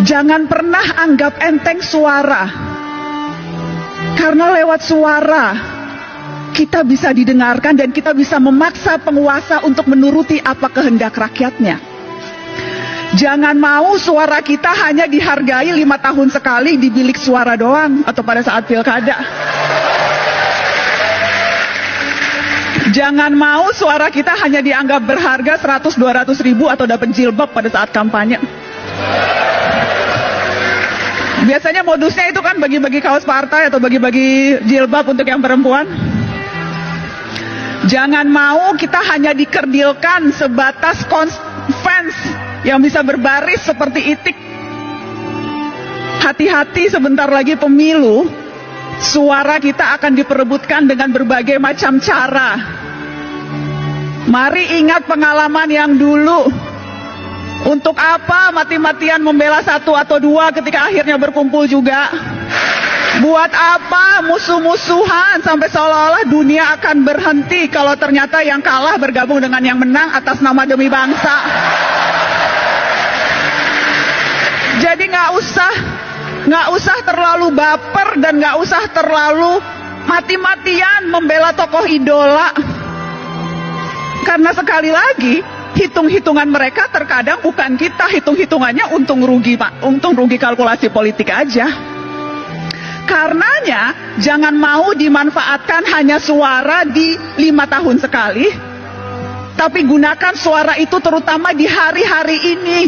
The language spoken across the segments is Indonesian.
Jangan pernah anggap enteng suara, karena lewat suara kita bisa didengarkan dan kita bisa memaksa penguasa untuk menuruti apa kehendak rakyatnya. Jangan mau suara kita hanya dihargai 5 tahun sekali di bilik suara doang atau pada saat pilkada. Jangan mau suara kita hanya dianggap berharga 100-200 ribu atau dapat jilbab pada saat kampanye. Biasanya modusnya itu kan bagi-bagi kaos partai atau bagi-bagi jilbab untuk yang perempuan. Jangan mau kita hanya dikerdilkan sebatas fans yang bisa berbaris seperti itik. Hati-hati, sebentar lagi pemilu, suara kita akan diperebutkan dengan berbagai macam cara. Mari ingat pengalaman yang dulu. Untuk apa mati-matian membela 1 atau 2 ketika akhirnya berkumpul juga? Buat apa musuh-musuhan sampai seolah-olah dunia akan berhenti kalau ternyata yang kalah bergabung dengan yang menang atas nama demi bangsa? Jadi nggak usah terlalu baper dan nggak usah terlalu mati-matian membela tokoh idola. Karena sekali lagi, hitung-hitungan mereka terkadang bukan kita, hitung-hitungannya untung rugi kalkulasi politik aja. Karenanya jangan mau dimanfaatkan hanya suara di 5 tahun sekali, tapi gunakan suara itu terutama di hari-hari ini,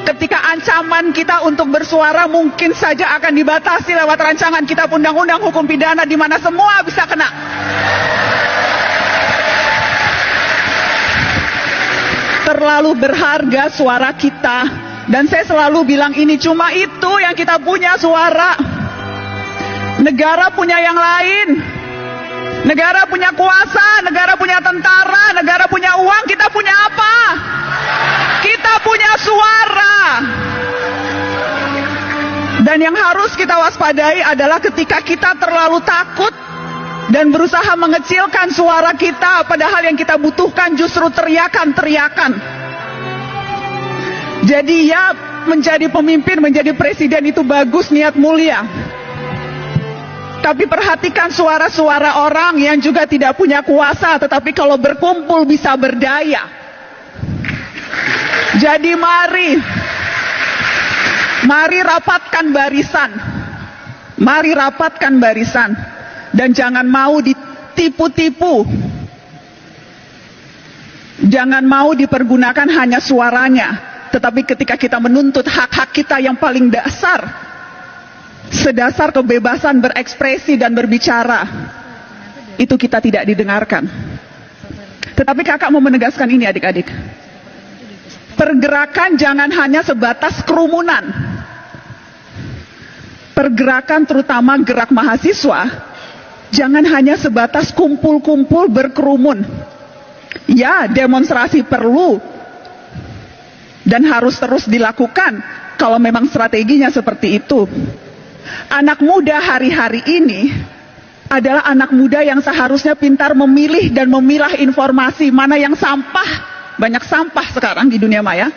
ketika ancaman kita untuk bersuara mungkin saja akan dibatasi lewat rancangan kitab undang-undang hukum pidana di mana semua bisa kena. Terlalu berharga suara kita, dan saya selalu bilang ini, cuma itu yang kita punya, suara. Negara punya yang lain. Negara punya kuasa, negara punya tentara, negara punya uang, kita punya apa? Kita punya suara. Dan yang harus kita waspadai adalah ketika kita terlalu takut dan berusaha mengecilkan suara kita, padahal yang kita butuhkan justru teriakan-teriakan. Jadi ya, menjadi pemimpin, menjadi presiden itu bagus, niat mulia. Tapi perhatikan suara-suara orang yang juga tidak punya kuasa, tetapi kalau berkumpul bisa berdaya. Jadi mari rapatkan barisan. Mari rapatkan barisan. Dan jangan mau ditipu-tipu. Jangan mau dipergunakan hanya suaranya, tetapi ketika kita menuntut hak-hak kita yang paling dasar, sedasar kebebasan berekspresi dan berbicara, itu kita tidak didengarkan. Tetapi kakak mau menegaskan ini, adik-adik. Pergerakan jangan hanya sebatas kerumunan. Pergerakan terutama gerak mahasiswa jangan hanya sebatas kumpul-kumpul berkerumun. Ya, demonstrasi perlu dan harus terus dilakukan kalau memang strateginya seperti itu. Anak muda hari-hari ini adalah anak muda yang seharusnya pintar memilih dan memilah informasi, mana yang sampah, banyak sampah sekarang di dunia maya,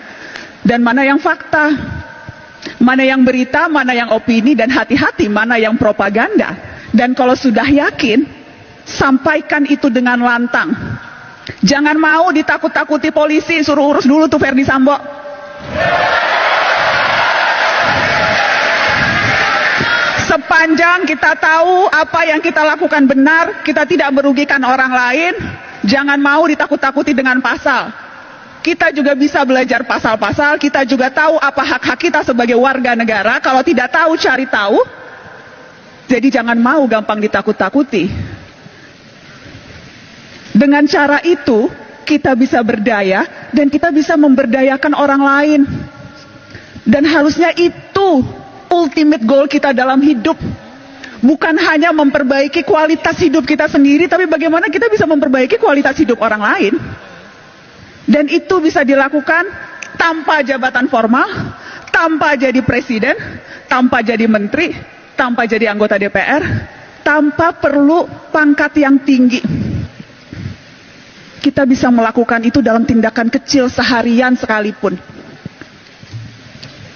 dan mana yang fakta, mana yang berita, mana yang opini, dan hati-hati mana yang propaganda. Dan kalau sudah yakin, sampaikan itu dengan lantang. Jangan mau ditakut-takuti polisi, suruh urus dulu tuh Ferdi Sambo. Sepanjang kita tahu apa yang kita lakukan benar, kita tidak merugikan orang lain, jangan mau ditakut-takuti dengan pasal. Kita juga bisa belajar pasal-pasal, kita juga tahu apa hak-hak kita sebagai warga negara. Kalau tidak tahu, cari tahu. Jadi jangan mau gampang ditakut-takuti. Dengan cara itu, kita bisa berdaya dan kita bisa memberdayakan orang lain. Dan harusnya itu ultimate goal kita dalam hidup. Bukan hanya memperbaiki kualitas hidup kita sendiri, tapi bagaimana kita bisa memperbaiki kualitas hidup orang lain. Dan itu bisa dilakukan tanpa jabatan formal, tanpa jadi presiden, tanpa jadi menteri, tanpa jadi anggota DPR, tanpa perlu pangkat yang tinggi. Kita bisa melakukan itu dalam tindakan kecil seharian sekalipun.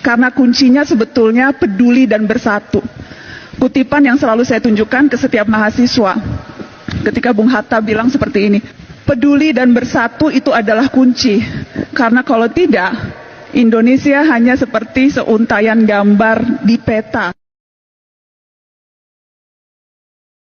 Karena kuncinya sebetulnya peduli dan bersatu. Kutipan yang selalu saya tunjukkan ke setiap mahasiswa ketika Bung Hatta bilang seperti ini, peduli dan bersatu itu adalah kunci. Karena kalau tidak, Indonesia hanya seperti seuntaian gambar di peta.